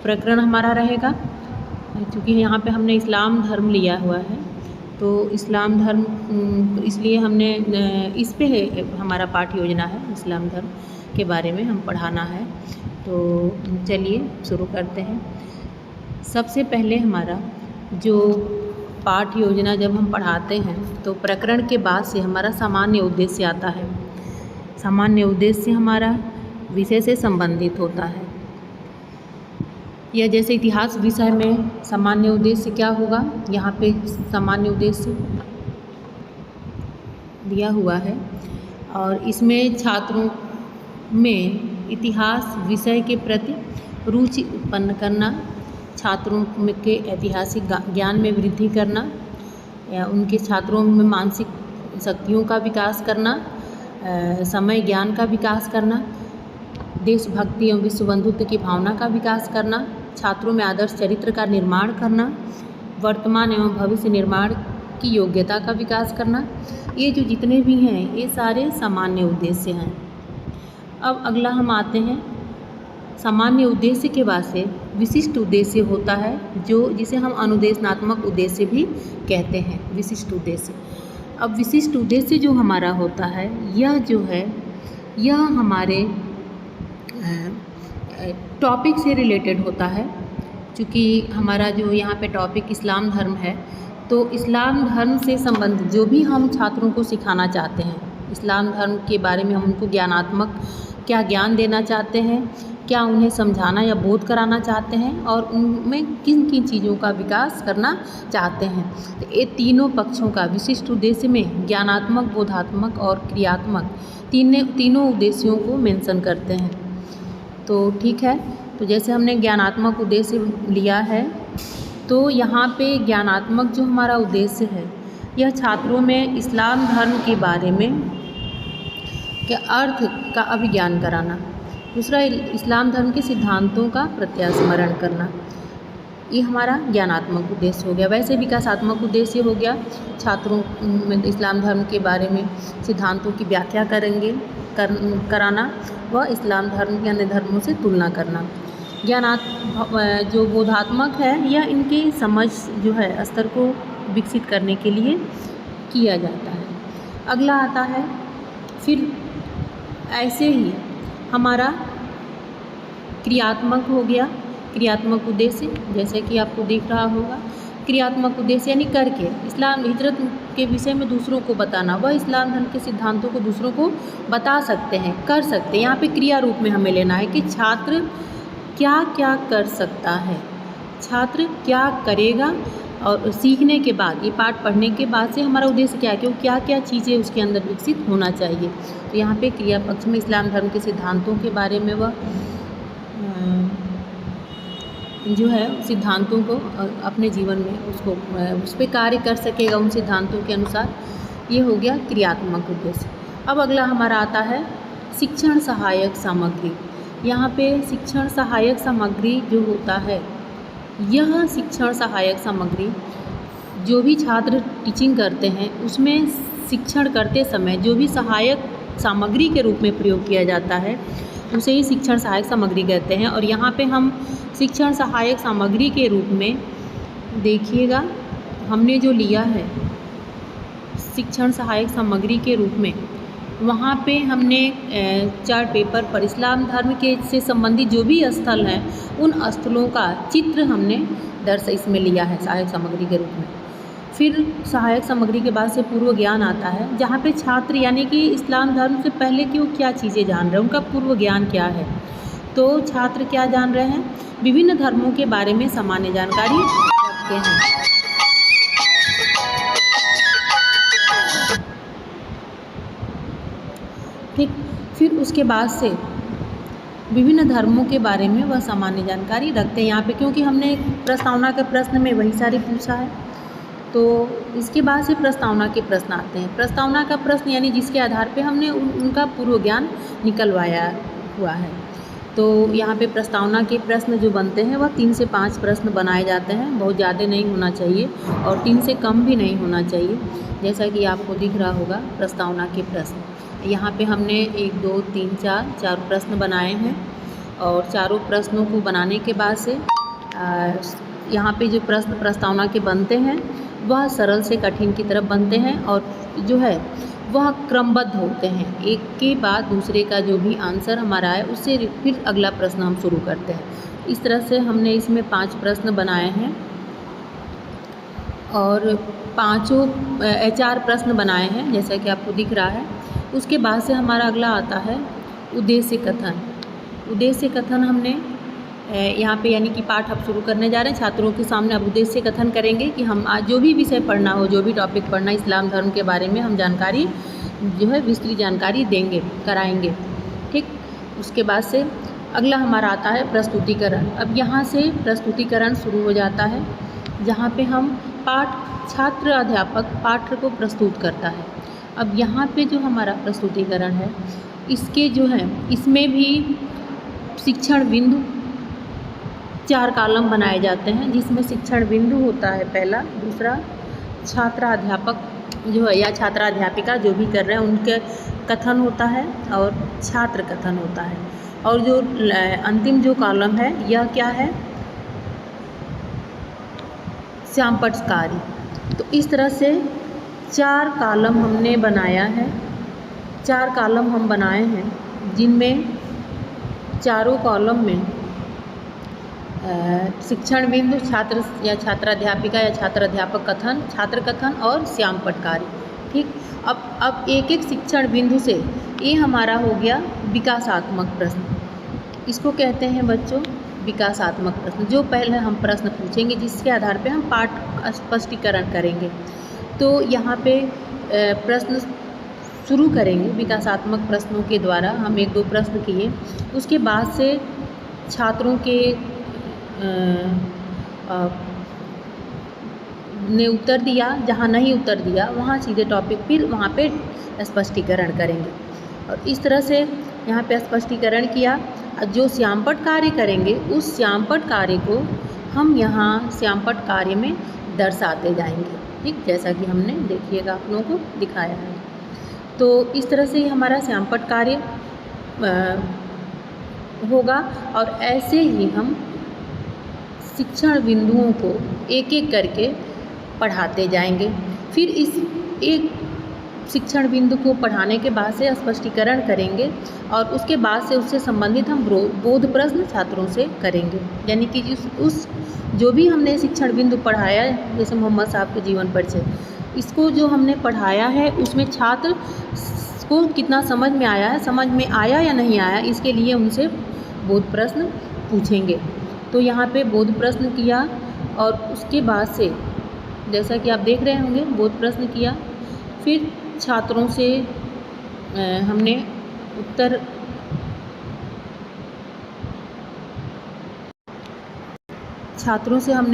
प्रकरण हमारा रहेगा, क्योंकि यहाँ पे हमने इस्लाम धर्म लिया हुआ है, तो इस्लाम धर्म इसलिए हमने इस पे हमारा पाठ योजना है, इस्लाम धर्म के बारे में हम पढ़ाना है। तो चलिए शुरू करते हैं। सबसे पहले हमारा जो पाठ योजना जब हम पढ़ाते हैं तो प्रकरण के बाद से हमारा सामान्य उद्देश्य आता है। सामान्य उद्देश्य हमारा विषय से संबंधित होता है। या जैसे इतिहास विषय में सामान्य उद्देश्य क्या होगा, यहाँ पे सामान्य उद्देश्य दिया हुआ है और इसमें छात्रों में इतिहास विषय के प्रति रुचि उत्पन्न करना, छात्रों के ऐतिहासिक ज्ञान में वृद्धि करना, या उनके छात्रों में मानसिक शक्तियों का विकास करना, समय ज्ञान का विकास करना, देशभक्ति एवं विश्व बंधुत्व की भावना का विकास करना, छात्रों में आदर्श चरित्र का निर्माण करना, वर्तमान एवं भविष्य निर्माण की योग्यता का विकास करना। ये जो जितने भी हैं ये सारे सामान्य उद्देश्य हैं। अब अगला हम आते हैं सामान्य उद्देश्य के बाद से विशिष्ट उद्देश्य होता है, जो जिसे हम अनुदेशनात्मक उद्देश्य भी कहते हैं, विशिष्ट उद्देश्य। अब विशिष्ट उद्देश्य जो हमारा होता है यह जो है यह हमारे टॉपिक से रिलेटेड होता है। चूँकि हमारा जो यहाँ पे टॉपिक इस्लाम धर्म है, तो इस्लाम धर्म से संबंधित जो भी हम छात्रों को सिखाना चाहते हैं, इस्लाम धर्म के बारे में हम उनको ज्ञानात्मक क्या ज्ञान देना चाहते हैं, क्या उन्हें समझाना या बोध कराना चाहते हैं और उनमें किन किन चीज़ों का विकास करना चाहते हैं। तो ये तीनों पक्षों का विशिष्ट उद्देश्य में ज्ञानात्मक, बोधात्मक और क्रियात्मक तीनों उद्देश्यों को मेंशन करते हैं। तो ठीक है, तो जैसे हमने ज्ञानात्मक उद्देश्य लिया है, तो यहाँ पे ज्ञानात्मक जो हमारा उद्देश्य है यह छात्रों में इस्लाम धर्म के बारे में के अर्थ का अभिज्ञान कराना। दूसरा, इस्लाम धर्म के सिद्धांतों का प्रत्यास्मरण करना, ये हमारा ज्ञानात्मक उद्देश्य हो गया। वैसे विकासात्मक उद्देश्य हो गया, छात्रों में इस्लाम धर्म के बारे में सिद्धांतों की व्याख्या कराना व इस्लाम धर्म के अन्य धर्मों से तुलना करना। जो बोधात्मक है यह इनकी समझ जो है स्तर को विकसित करने के लिए किया जाता है। अगला आता है फिर ऐसे ही हमारा क्रियात्मक हो गया। क्रियात्मक उद्देश्य जैसे कि आपको दिख रहा होगा, क्रियात्मक उद्देश्य यानी करके इस्लाम हिजरत के विषय में दूसरों को बताना, वह इस्लाम धर्म के सिद्धांतों को दूसरों को बता सकते हैं, कर सकते हैं। यहाँ पे क्रिया रूप में हमें लेना है कि छात्र क्या क्या कर सकता है, छात्र क्या करेगा, और सीखने के बाद ये पाठ पढ़ने के बाद से हमारा उद्देश्य क्या है कि वो क्या क्या चीज़ें उसके अंदर विकसित होना चाहिए। तो यहाँ पे क्रिया पक्ष में इस्लाम धर्म के सिद्धांतों के बारे में वह जो है सिद्धांतों को अपने जीवन में उस पर कार्य कर सकेगा उन सिद्धांतों के अनुसार। ये हो गया क्रियात्मक उद्देश्य। अब अगला हमारा आता है शिक्षण सहायक सामग्री। यहाँ पे शिक्षण सहायक सामग्री जो होता है, यह शिक्षण सहायक सामग्री जो भी छात्र टीचिंग करते हैं उसमें शिक्षण करते समय जो भी सहायक सामग्री के रूप में प्रयोग किया जाता है उसे ही शिक्षण सहायक सामग्री कहते हैं। और यहाँ पे हम शिक्षण सहायक सामग्री के रूप में देखिएगा हमने जो लिया है शिक्षण सहायक सामग्री के रूप में, वहाँ पे हमने चार्ट पेपर पर इस्लाम धर्म के से संबंधित जो भी स्थल हैं उन स्थलों का चित्र हमने इसमें लिया है सहायक सामग्री के रूप में। फिर सहायक सामग्री के बाद से पूर्व ज्ञान आता है, जहाँ पे छात्र यानी कि इस्लाम धर्म से पहले की वो क्या चीज़ें जान रहे हैं, उनका पूर्व ज्ञान क्या है। तो छात्र क्या जान रहे हैं, विभिन्न धर्मों के बारे में सामान्य जानकारी रखते हैं। ठीक, फिर उसके बाद से विभिन्न धर्मों के बारे में वह सामान्य जानकारी रखते हैं यहाँ पे, क्योंकि हमने प्रस्तावना के प्रश्न में वही सारे पूछा है। तो इसके बाद से प्रस्तावना के प्रश्न आते हैं। प्रस्तावना का प्रश्न यानी जिसके आधार पे हमने उनका पूर्व ज्ञान निकलवाया हुआ है। तो यहाँ पे प्रस्तावना के प्रश्न जो बनते हैं वह 3 से 5 प्रश्न बनाए जाते हैं, बहुत ज़्यादा नहीं होना चाहिए और 3 से कम भी नहीं होना चाहिए। जैसा कि आपको दिख रहा होगा प्रस्तावना के प्रश्न, यहाँ पे हमने 1 2 3 4 प्रश्न बनाए हैं और चारों प्रश्नों को बनाने के बाद से यहाँ पे जो प्रश्न प्रस्तावना के बनते हैं वह सरल से कठिन की तरफ बनते हैं और जो है वह क्रमबद्ध होते हैं। एक के बाद दूसरे का जो भी आंसर हमारा है उससे फिर अगला प्रश्न हम शुरू करते हैं। इस तरह से हमने इसमें 5 प्रश्न बनाए हैं और 4 प्रश्न बनाए हैं जैसा कि आपको दिख रहा है। उसके बाद से हमारा अगला आता है उद्देश्य कथन। उद्देश्य कथन हमने यहाँ पे यानी कि पाठ अब शुरू करने जा रहे हैं। छात्रों के सामने अब उद्देश्य कथन करेंगे कि हम आज जो भी विषय पढ़ना हो, जो भी टॉपिक पढ़ना, इस्लाम धर्म के बारे में हम जानकारी जो है विस्तृत जानकारी देंगे, कराएंगे। ठीक, उसके बाद से अगला हमारा आता है प्रस्तुतिकरण। अब यहाँ से प्रस्तुतिकरण शुरू हो जाता है जहाँ पे हम छात्र अध्यापक पाठ को प्रस्तुत करता है। अब यहाँ पे जो हमारा प्रस्तुतिकरण है इसके जो है इसमें भी शिक्षण बिंदु 4 कॉलम बनाए जाते हैं जिसमें शिक्षण बिंदु होता है पहला, दूसरा छात्राध्यापक जो है या छात्राध्यापिका जो भी कर रहे हैं उनके कथन होता है और छात्र कथन होता है। और जो अंतिम जो कॉलम है यह क्या है, श्यामपट्ट कार्य। तो इस तरह से 4 कॉलम हमने बनाया है, 4 कॉलम हम बनाए हैं जिनमें चारों कॉलम में शिक्षण बिंदु, छात्र या छात्राध्यापिका या छात्राध्यापक कथन, छात्र कथन और श्यामपट्ट कार्य। ठीक, अब एक एक शिक्षण बिंदु से ये हमारा हो गया विकासात्मक प्रश्न। इसको कहते हैं बच्चों विकासात्मक प्रश्न। जो पहले हम प्रश्न पूछेंगे जिसके आधार पे हम पाठ स्पष्टीकरण करेंगे। तो यहाँ पे प्रश्न शुरू करेंगे विकासात्मक प्रश्नों के द्वारा। हम 1-2 प्रश्न किए, उसके बाद से छात्रों के ने उत्तर दिया, जहाँ नहीं उत्तर दिया वहाँ सीधे टॉपिक फिर वहाँ पे स्पष्टीकरण करेंगे। और इस तरह से यहाँ पे स्पष्टीकरण किया। जो श्यामपट्ट कार्य करेंगे उस श्यामपट्ट कार्य को हम यहाँ श्यामपट्ट कार्य में दर्शाते जाएंगे। ठीक, जैसा कि हमने देखिएगा आप लोगों को दिखाया है। तो इस तरह से हमारा श्यामपट्ट कार्य होगा और ऐसे ही हम शिक्षण बिंदुओं को एक एक करके पढ़ाते जाएंगे। फिर इस एक शिक्षण बिंदु को पढ़ाने के बाद से स्पष्टीकरण करेंगे और उसके बाद से उससे संबंधित हम बोध प्रश्न छात्रों से करेंगे। यानी कि उस जो भी हमने शिक्षण बिंदु पढ़ाया है, जैसे मोहम्मद साहब के जीवन परिचय, इसको जो हमने पढ़ाया है उसमें छात्र को कितना समझ में आया है, समझ में आया या नहीं आया, इसके लिए उनसे बोध प्रश्न पूछेंगे। तो यहाँ पे बोध प्रश्न किया और उसके बाद से जैसा कि आप देख रहे होंगे बोध प्रश्न किया, फिर छात्रों से हमने उत्तर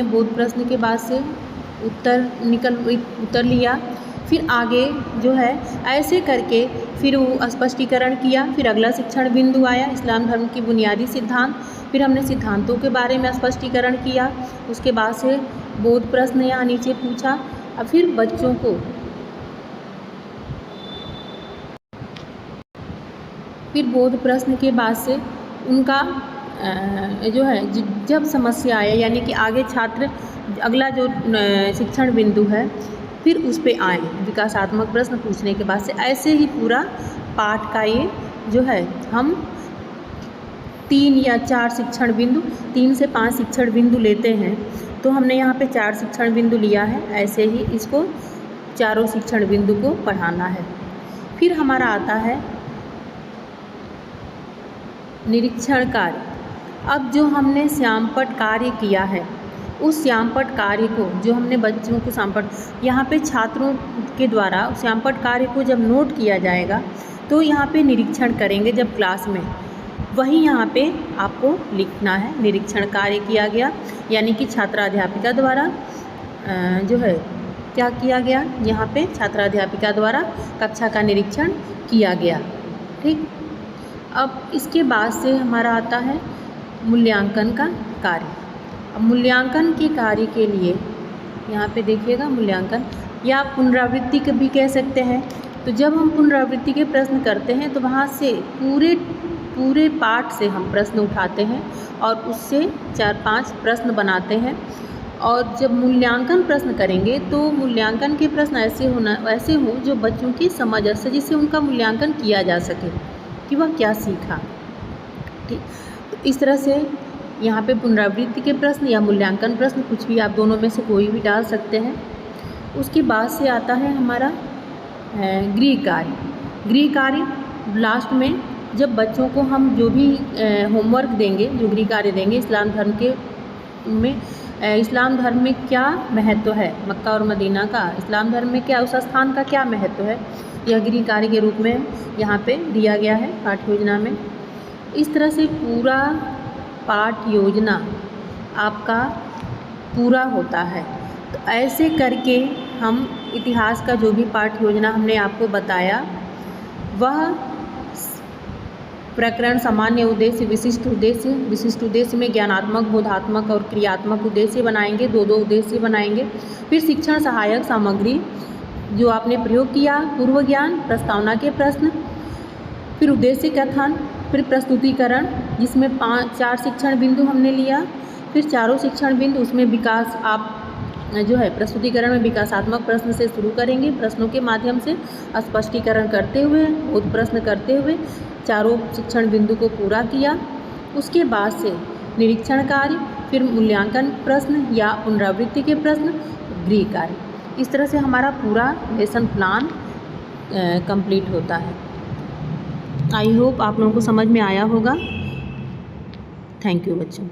बोध प्रश्न के बाद से उत्तर लिया। फिर आगे जो है ऐसे करके फिर वो स्पष्टीकरण किया। फिर अगला शिक्षण बिंदु आया इस्लाम धर्म की बुनियादी सिद्धांत। फिर हमने सिद्धांतों के बारे में स्पष्टीकरण किया। उसके बाद से बोध प्रश्न यहाँ नीचे पूछा। और फिर बच्चों को बोध प्रश्न के बाद से उनका जो है जब समस्या आए यानी कि आगे छात्र अगला जो शिक्षण बिंदु है फिर उस पे आए विकासात्मक प्रश्न पूछने के बाद से। ऐसे ही पूरा पाठ का ये जो है हम 3 या 4 शिक्षण बिंदु, 3 से 5 शिक्षण बिंदु लेते हैं। तो हमने यहाँ पे 4 शिक्षण बिंदु लिया है। ऐसे ही इसको चारों शिक्षण बिंदु को पढ़ाना है। फिर हमारा आता है निरीक्षण कार्य। अब जो हमने श्यामपट्ट कार्य किया है उस श्यामपट्ट कार्य को जो हमने बच्चों को श्यामपट्ट यहाँ पे छात्रों के द्वारा श्यामपट्ट कार्य को जब नोट किया जाएगा तो यहाँ पे निरीक्षण करेंगे जब क्लास में, वही यहाँ पे आपको लिखना है निरीक्षण कार्य किया गया। यानी कि छात्राध्यापिका द्वारा जो है क्या किया गया, यहाँ पे छात्राध्यापिका द्वारा कक्षा का निरीक्षण किया गया। ठीक, अब इसके बाद से हमारा आता है मूल्यांकन का कार्य। अब मूल्यांकन के कार्य के लिए यहाँ पे देखिएगा मूल्यांकन या पुनरावृत्ति भी कह सकते हैं। तो जब हम पुनरावृत्ति के प्रश्न करते हैं तो वहाँ से पूरे पूरे पाठ से हम प्रश्न उठाते हैं और उससे 4-5 प्रश्न बनाते हैं। और जब मूल्यांकन प्रश्न करेंगे तो मूल्यांकन के प्रश्न ऐसे हों जो बच्चों की समझ से, जिससे उनका मूल्यांकन किया जा सके कि वह क्या सीखा। ठीक, तो इस तरह से यहाँ पे पुनरावृत्ति के प्रश्न या मूल्यांकन प्रश्न, कुछ भी आप दोनों में से कोई भी डाल सकते हैं। उसके बाद से आता है हमारा गृह कार्य। गृह कार्य लास्ट में, जब बच्चों को हम जो भी होमवर्क देंगे, जो गृह कार्य देंगे इस्लाम धर्म के में, इस्लाम धर्म में क्या महत्व है, मक्का और मदीना का, इस्लाम धर्म में क्या, उस स्थान का क्या महत्व है, यह गृह कार्य के रूप में यहाँ पे दिया गया है पाठ्य योजना में। इस तरह से पूरा पाठ्य योजना आपका पूरा होता है। तो ऐसे करके हम इतिहास का जो भी पाठ्य योजना हमने आपको बताया, वह प्रकरण सामान्य उद्देश्य, विशिष्ट उद्देश्य, विशिष्ट उद्देश्य में ज्ञानात्मक, बोधात्मक और क्रियात्मक उद्देश्य बनाएंगे, दो उद्देश्य बनाएंगे। फिर शिक्षण सहायक सामग्री जो आपने प्रयोग किया, पूर्व ज्ञान, प्रस्तावना के प्रश्न, फिर उद्देश्य कथन, फिर प्रस्तुतिकरण जिसमें 4 शिक्षण बिंदु हमने लिया, फिर चारों शिक्षण बिंदु उसमें विकास, आप जो है प्रस्तुतिकरण में विकासात्मक प्रश्न से शुरू करेंगे, प्रश्नों के माध्यम से स्पष्टीकरण करते हुए, बोध प्रश्न करते हुए चारों शिक्षण बिंदु को पूरा किया। उसके बाद से निरीक्षण कार्य, फिर मूल्यांकन प्रश्न या पुनरावृत्ति के प्रश्न, गृह कार्य। इस तरह से हमारा पूरा लेसन प्लान कंप्लीट होता है। आई होप आप लोगों को समझ में आया होगा। थैंक यू बच्चों।